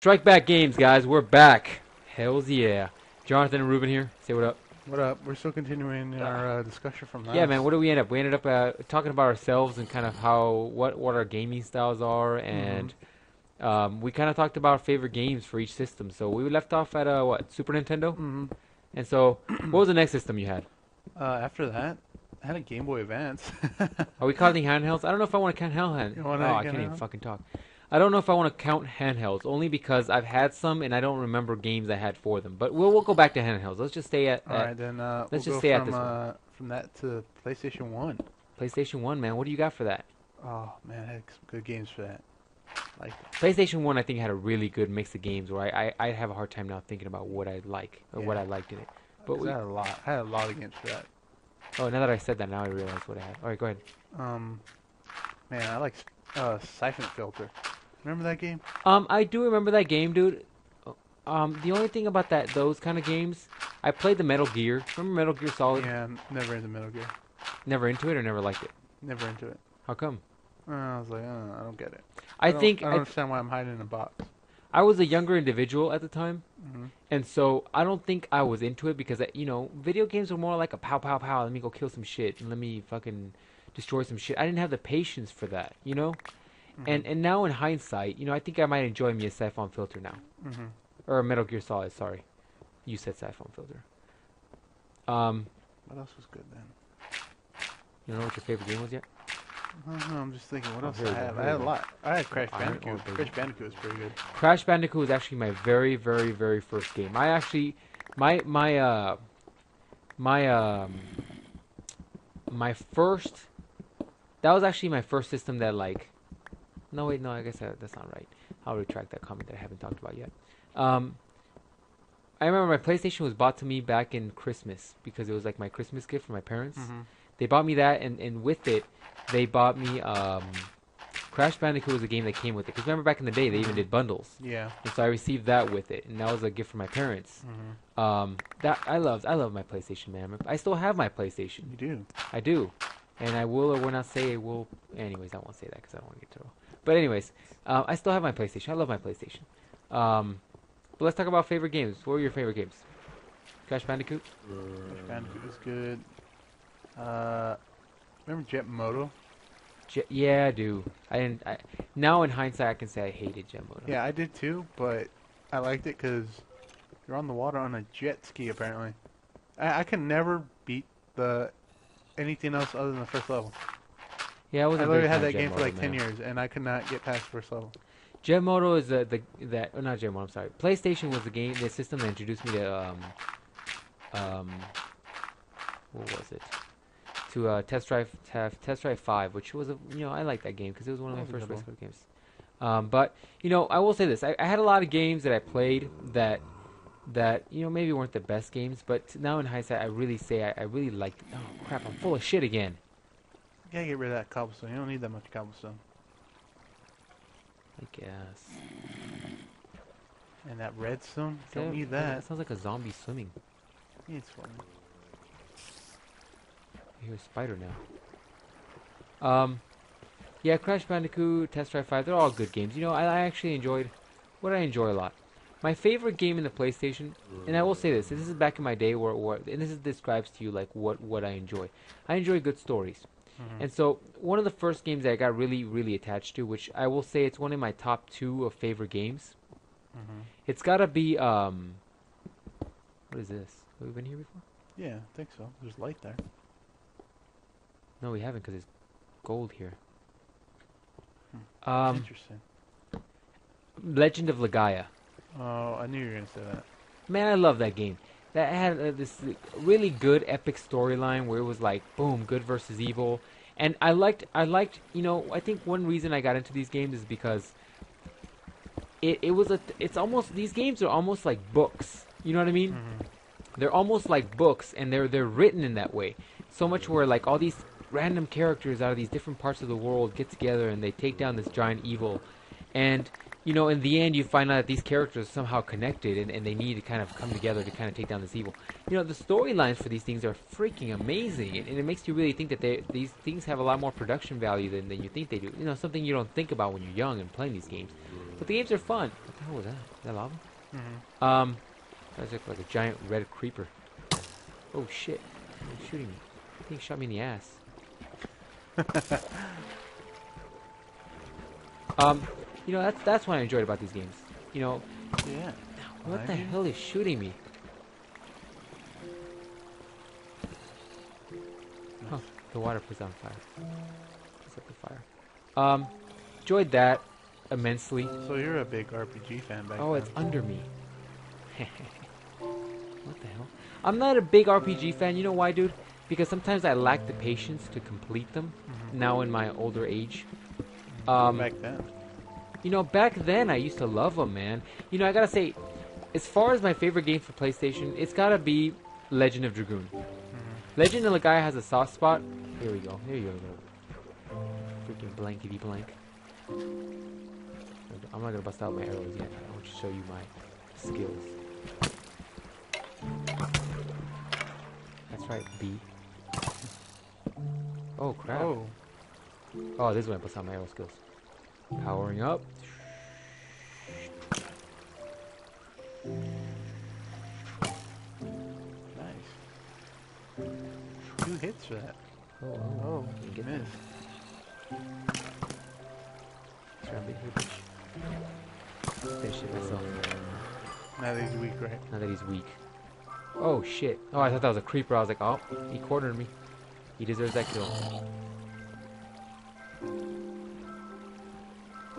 Strike Back Games, guys. We're back. Hells yeah. Jonathan and Ruben here. Say what up. What up? We're still continuing our discussion from last. Yeah, man. What did we end up? We ended up talking about ourselves and kind of what our gaming styles are, and we kind of talked about our favorite games for each system. So we left off at what, Super Nintendo? And so, what was the next system you had? After that, I had a Game Boy Advance. Are we counting handhelds? I don't know if I want to count handhelds. Oh, I can't even fucking talk. I don't know if I want to count handhelds, only because I've had some and I don't remember games I had for them. But we'll go back to handhelds. Let's just stay at. All right, then. Let's just stay at this one. From that to PlayStation 1. PlayStation 1, man. What do you got for that? Oh man, I had some good games for that. Like PlayStation 1, I think had a really good mix of games where I have a hard time now thinking about what I like or what I liked in it. But I had a lot. I had a lot of games for that. Oh, now that I said that, now I realize what I had. All right, go ahead. Man, I like Siphon Filter. Remember that game? I do remember that game, dude. The only thing about those kind of games, I played the Metal Gear. Remember Metal Gear Solid? Yeah, I'm never into Metal Gear. Never into it or never liked it? Never into it. How come? I was like, I don't get it. I don't understand why I'm hiding in a box. I was a younger individual at the time, and so I don't think I was into it because, video games were more like a pow, pow, pow. Let me go kill some shit and let me fucking destroy some shit. I didn't have the patience for that, And now in hindsight, I think I might enjoy me a Siphon Filter now. Or a Metal Gear Solid, sorry. You said Siphon Filter. What else was good then? You don't know what your favorite game was yet? No, I'm just thinking, what else did I have? I had a lot. I had Crash Bandicoot. Crash Bandicoot was pretty good. Crash Bandicoot was actually my very, very, very first game. I actually, my first, that was actually my first system that no wait, no, I guess that's not right. I'll retract that comment that I haven't talked about yet. I remember my PlayStation was bought to me back in Christmas because it was like my Christmas gift from my parents. They bought me that, and with it, they bought me Crash Bandicoot was a game that came with it. Because remember back in the day, they even did bundles. Yeah. And so I received that with it, and that was a gift from my parents. That I love my PlayStation, man. I still have my PlayStation. You do? I do. And I will or will not say I will. Anyways, I won't say that because I don't want to get to it. But anyways, I still have my PlayStation. I love my PlayStation. But let's talk about favorite games. What were your favorite games? Crash Bandicoot? Crash Bandicoot was good. Remember Jet Moto? Yeah, I do. Now in hindsight, I can say I hated Jet Moto. Yeah, I did too, but I liked it because you're on the water on a jet ski, apparently. I can never beat anything else other than the first level. Yeah, I literally had that game for like 10 years, and I could not get past the first level. Jet Moto is not Jet Moto, I'm sorry. PlayStation was the system that introduced me to, what was it? To Test Drive 5, which was I like that game because it was one of my first race car games. But I will say this: I had a lot of games that I played that maybe weren't the best games, but now in hindsight, I really say I really liked. Oh crap! I'm full of shit again. You gotta get rid of that cobblestone. You don't need that much cobblestone. I guess. And that redstone, don't need that. That sounds like a zombie swimming. It's funny. I hear a spider now. Yeah, Crash Bandicoot, Test Drive 5, they're all good games. I actually enjoyed what I enjoy a lot. My favorite game in the PlayStation, and I will say this is back in my day and this describes to you like what I enjoy. I enjoy good stories. And so one of the first games that I got really, really attached to, which I will say it's one of my top 2 of favorite games. It's gotta be what is this? Have we been here before? Yeah, I think so. There's light there. No, we haven't because it's gold here. Interesting. Legend of Legaia. Oh, I knew you were gonna say that. Man, I love that game. That had this really good epic storyline where it was like, boom, good versus evil. And I liked, I think one reason I got into these games is because it's almost, these games are almost like books. You know what I mean? They're almost like books, and they're written in that way. So much where like all these random characters out of these different parts of the world get together and they take down this giant evil. And in the end, you find out that these characters are somehow connected, and they need to kind of come together to kind of take down this evil. The storylines for these things are freaking amazing, and it makes you really think that these things have a lot more production value than you think they do. Something you don't think about when you're young and playing these games. But the games are fun. What the hell was that? Is that lava? Mm-hmm. That was like a giant red creeper. Oh shit! He's shooting me. I think he shot me in the ass. You know, that's what I enjoyed about these games. You know, Yeah. what the Behind you? hell is shooting me? Huh, the water puts on fire. Puts up the fire. Enjoyed that immensely. So you're a big RPG fan back Oh, then. it's under me. What the hell? I'm not a big RPG fan. You know why, dude? Because sometimes I lack the patience to complete them. Now in my older age. Back then. You know, back then I used to love them, man. You know, I gotta say, as far as my favorite game for PlayStation, it's gotta be Legend of Dragoon. Legend of Legaia has a soft spot. Here we go. Here you go. Freaking blankety blank. I'm not gonna bust out my arrows yet. I want to show you my skills. That's right, B. Oh crap. Oh, this is when I bust out my arrow skills. Powering up. Nice. 2 hits for that. Oh, You get missed. Finish it myself. Now that he's weak, right? Now that he's weak. Oh shit. Oh, I thought that was a creeper. I was like, oh, he cornered me. He deserves that kill.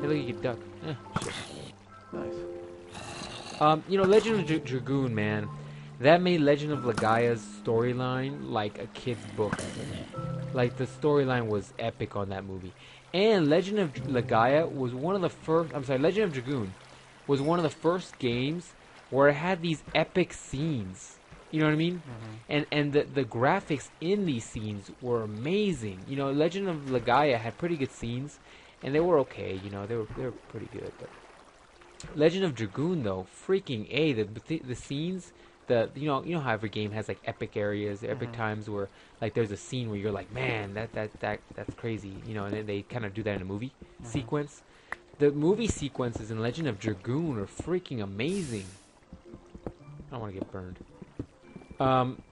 Hey, look, you can duck. Shit. Nice. You know, Legend of Dragoon, man. That made Legend of Legaia's storyline like a kid's book. Like, the storyline was epic on that movie. And Legend of Legaia was one of the first... I'm sorry, Legend of Dragoon was one of the first games where it had these epic scenes. You know what I mean? And the graphics in these scenes were amazing. You know, Legend of Legaia had pretty good scenes, and they were okay. You know, they were pretty good. But Legend of Dragoon, though, freaking A, the scenes... you know how every game has like epic areas, epic times where like there's a scene where you're like, man, that's crazy, you know, and then they kind of do that in a movie sequence. The movie sequences in Legend of Dragoon are freaking amazing. I don't want to get burned.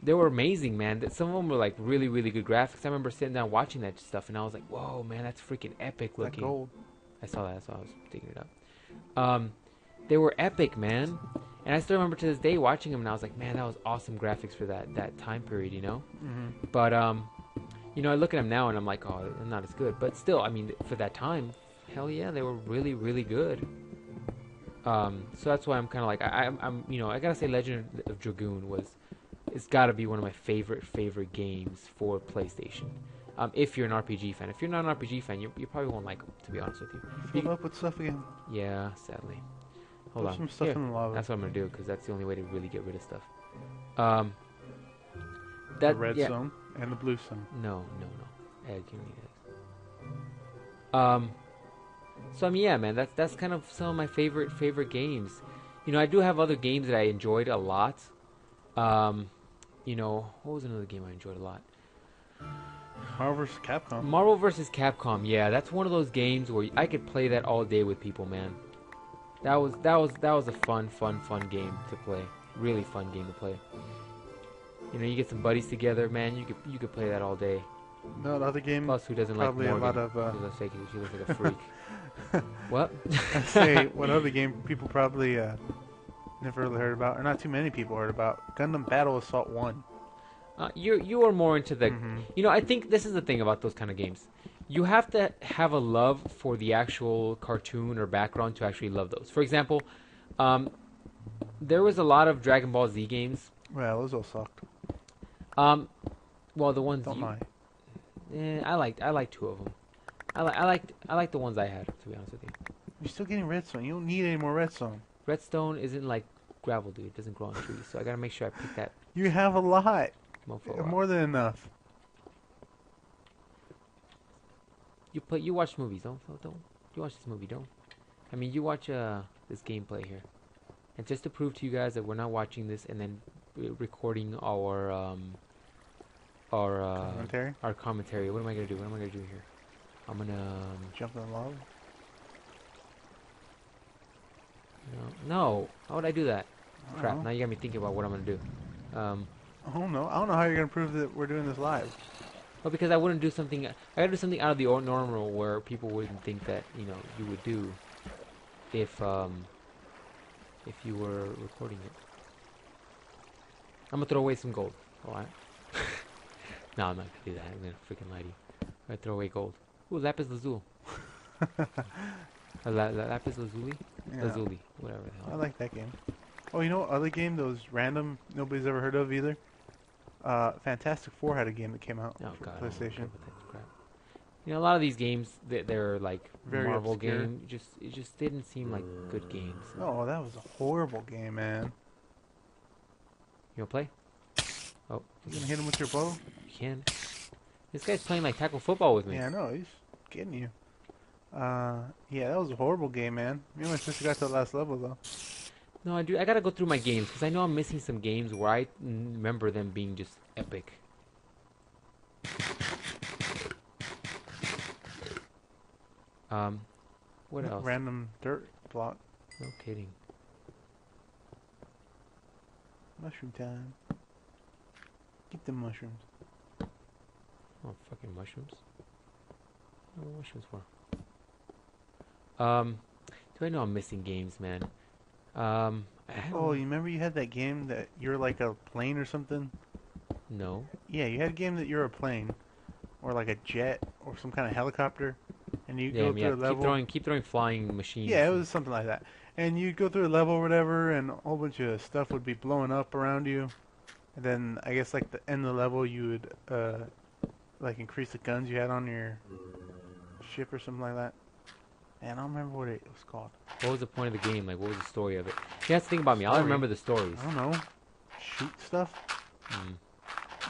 They were amazing, man. Some of them were like really, really good graphics. I remember sitting down watching that stuff, and I was like, whoa, man, that's freaking epic looking. That gold. I saw that, so I was digging it up. They were epic, man. And I still remember to this day watching them, and I was like, man, that was awesome graphics for that time period, you know? But, you know, I look at them now, and I'm like, oh, they're not as good. But still, I mean, for that time, hell yeah, they were really, really good. So that's why I'm kind of like, I'm, you know, I gotta say Legend of Dragoon it's gotta be one of my favorite games for PlayStation. If you're an RPG fan. If you're not an RPG fan, you probably won't like them, to be honest with you. Filled up with stuff again. Yeah, sadly. Hold Put on. some stuff in the lava. That's what I'm gonna do, because that's the only way to really get rid of stuff. The red stone and the blue stone. No. Ed, give me that. So I mean, yeah, man, that's kind of some of my favorite games. You know, I do have other games that I enjoyed a lot. You know, what was another game I enjoyed a lot? Marvel vs. Capcom. Marvel vs. Capcom. Yeah, that's one of those games where I could play that all day with people, man. That was a fun game to play. Really fun game to play. You know, you get some buddies together, man. You could play that all day. No, the other game. Plus, who doesn't like probably Morgan? a lot of. She looks like a freak. What? I say what other game people probably never really heard about, or not too many people heard about. Gundam Battle Assault 1. You are more into the. You know, I think this is the thing about those kind of games. You have to have a love for the actual cartoon or background to actually love those. For example, there was a lot of Dragon Ball Z games. Well, those all sucked. Well, the ones Don't lie. I liked 2 of them. I liked the ones I had, to be honest with you. You're still getting redstone. You don't need any more redstone. Redstone isn't like gravel, dude. It doesn't grow on trees, so I gotta make sure I pick that You have a lot. mofo up. More than enough. You watch movies, don't you watch this movie, don't. I mean, you watch this gameplay here, and just to prove to you guys that we're not watching this and then recording our Commentary? our commentary. What am I gonna do? What am I gonna do here? I'm gonna Jump in the lava. No. How would I do that? I Crap. don't Now know. you got me thinking about what I'm gonna do. I don't know. I don't know how you're gonna prove that we're doing this live. Well, because I wouldn't do something. I gotta do something out of the normal where people wouldn't think that you would do if you were recording it. I'm gonna throw away some gold. Alright. No, I'm not gonna do that. I'm gonna freaking lie to you. I'm gonna throw away gold. Ooh, lapis lazuli. Lapis lazuli? Yeah, Lazuli, whatever the I hell. like that game. Oh, you know what other game that was random, nobody's ever heard of either? Fantastic Four had a game that came out Oh for god, I don't care PlayStation. about that crap. A lot of these games, they're like Very Marvel obscure. game. It just didn't seem like good games. Oh, that was a horrible game, man. You wanna play? Oh, You gonna hit him with your bow? you can. This guy's playing like tackle football with me. Yeah, I know, he's getting you. Yeah, that was a horrible game, man. Me and my sister got to the last level, though. No, I gotta go through my games because I know I'm missing some games where I remember them being just epic. What else? Random dirt block. No kidding. Mushroom time. Get the mushrooms. Oh, fucking mushrooms. What are mushrooms for? Do I know I'm missing games, man? I Oh, you remember you had that game that you're like a plane or something? no. Yeah, you had a game that you're a plane, or like a jet, or some kind of helicopter, and you Yeah, go through a level. keep throwing flying machines. Yeah, it was something like that. And you'd go through a level or whatever, and a whole bunch of stuff would be blowing up around you. And then I guess like the end of the level, you would like increase the guns you had on your ship or something like that. And I don't remember what it was called. What was the point of the game? Like, what was the story of it? You have to think about me. I don't Story? remember the stories. I don't know. Shoot stuff.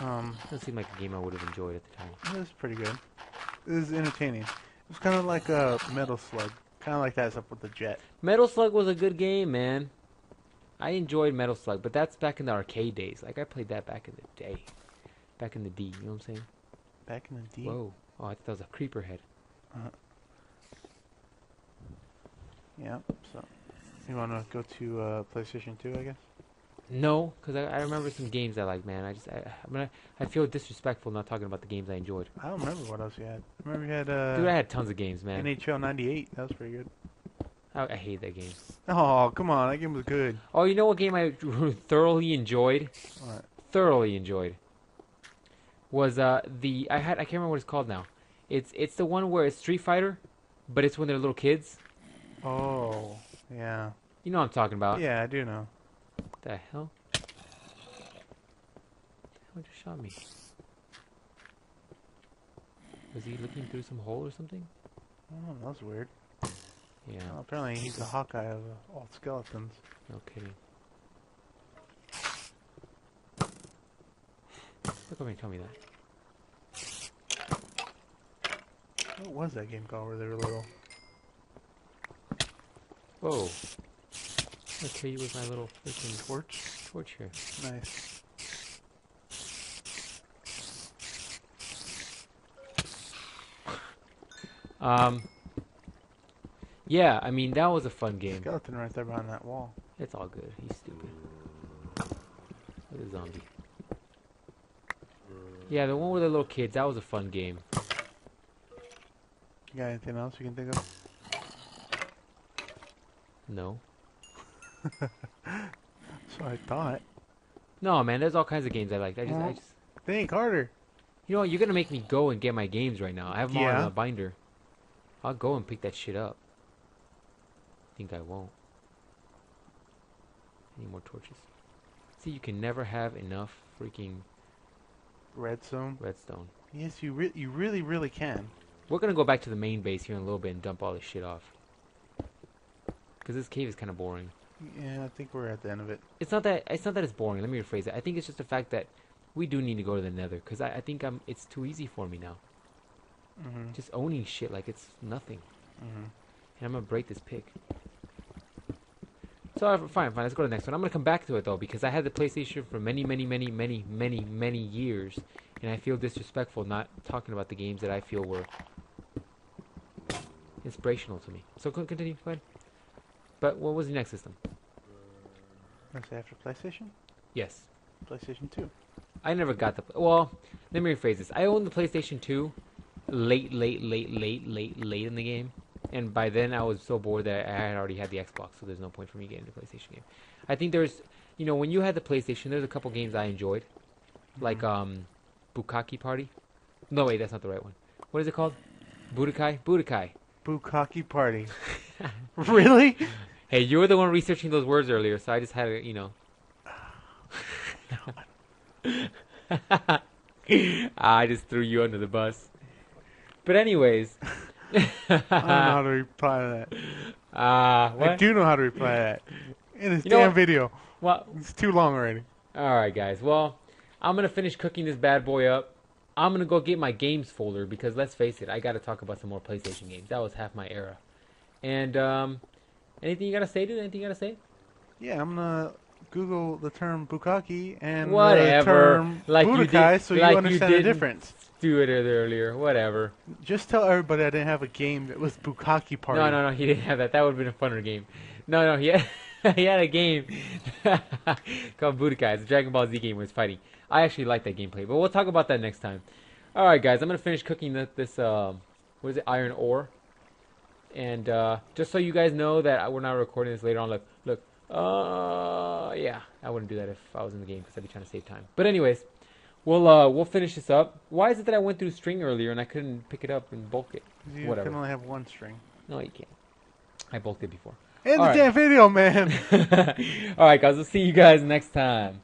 Doesn't seem like a game I would have enjoyed at the time. It was pretty good. It was entertaining. It was kind of like a Metal Slug. Kind of like that, except with the jet. Metal Slug was a good game, man. I enjoyed Metal Slug, but that's back in the arcade days. Like, I played that back in the day. Back in the D, you know what I'm saying? Back in the D. Whoa. Oh, I thought that was a creeper head. Yeah. So, you want to go to PlayStation 2, I guess? No, because I remember some games I like, man. I feel disrespectful not talking about the games I enjoyed. I don't remember what else you had. I remember you had Dude, I had tons of games, man. NHL 98. That was pretty good. I hate that game. Oh, come on. That game was good. Oh, you know what game I thoroughly enjoyed? What? Thoroughly enjoyed. Was I can't remember what it's called now. It's the one where it's Street Fighter, but it's when they're little kids. Oh, yeah. You know what I'm talking about. Yeah, I do know. What the hell? Who just shot me? Was he looking through some hole or something? Oh, that was weird. Yeah, Well, apparently he's the Hawkeye of all skeletons. no kidding. Look at me, tell me that. What was that game called where they were little? Whoa. I'll kill you with my little freaking torch here. Nice. Yeah, I mean, that was a fun game. Skeleton right there behind that wall. It's all good. He's stupid. Look at the zombie. Yeah, the one with the little kids, that was a fun game. You got anything else you can think of? No. So I thought. No, man, there's all kinds of games I liked. I just Think harder. you know what, you're gonna make me go and get my games right now. I have them all in Yeah. a binder. I'll go and pick that shit up. Think I won't. Any more torches? See, you can never have enough freaking Redstone. redstone. Yes, you really, really can. We're gonna go back to the main base here in a little bit and dump all this shit off. Cause this cave is kind of boring. Yeah, I think we're at the end of it. It's not that it's boring. Let me rephrase it. I think it's just the fact that we do need to go to the Nether. Cause I think it's too easy for me now. Mm-hmm. Just owning shit like it's nothing. Mm-hmm. And I'm gonna break this pick. So fine. Let's go to the next one. I'm gonna come back to it though because I had the PlayStation for many years, and I feel disrespectful not talking about the games that I feel were inspirational to me. So continue. Go ahead. But what was the next system? Let's say after PlayStation? Yes. PlayStation 2. I never got the... Well, let me rephrase this. I owned the PlayStation 2 late in the game. And by then, I was so bored that I had already had the Xbox, so there's no point for me getting the PlayStation game. I think there's... You know, when you had the PlayStation, there's a couple games I enjoyed. Like, Bukkake Party. No, wait, that's not the right one. What is it called? Budokai? Budokai. Bukkake Party. Really? Hey, you were the one researching those words earlier, so I just had to, you know... I just threw you under the bus. But anyways... I don't know how to reply to that. What? I do know how to reply to that. In this You know damn what? video. Well, It's too long already. alright guys, well, I'm gonna finish cooking this bad boy up. I'm gonna go get my games folder, because let's face it, I gotta talk about some more PlayStation games. That was half my era. And, anything you gotta say, dude? Anything you gotta say? Yeah, I'm gonna Google the term bukkake and the Whatever. term Like you budokai did- so like you you understand the didn't. difference. Do it earlier, whatever. Just tell everybody I didn't have a game that was bukkake party. No, he didn't have that. That would have been a funner game. No, he had, he had a game called Budokai. It's a Dragon Ball Z game where it's fighting. I actually like that gameplay, but we'll talk about that next time. Alright, guys, I'm going to finish cooking this, what is it, iron ore. And just so you guys know that we're not recording this later on, look, yeah, I wouldn't do that if I was in the game because I'd be trying to save time. But anyways, we'll finish this up. Why is it that I went through string earlier and I couldn't pick it up and bulk it? You Whatever. can only have one string. No, you can't. I bulked it before. In the Alright. damn video, man! Alright, guys, we'll see you guys next time.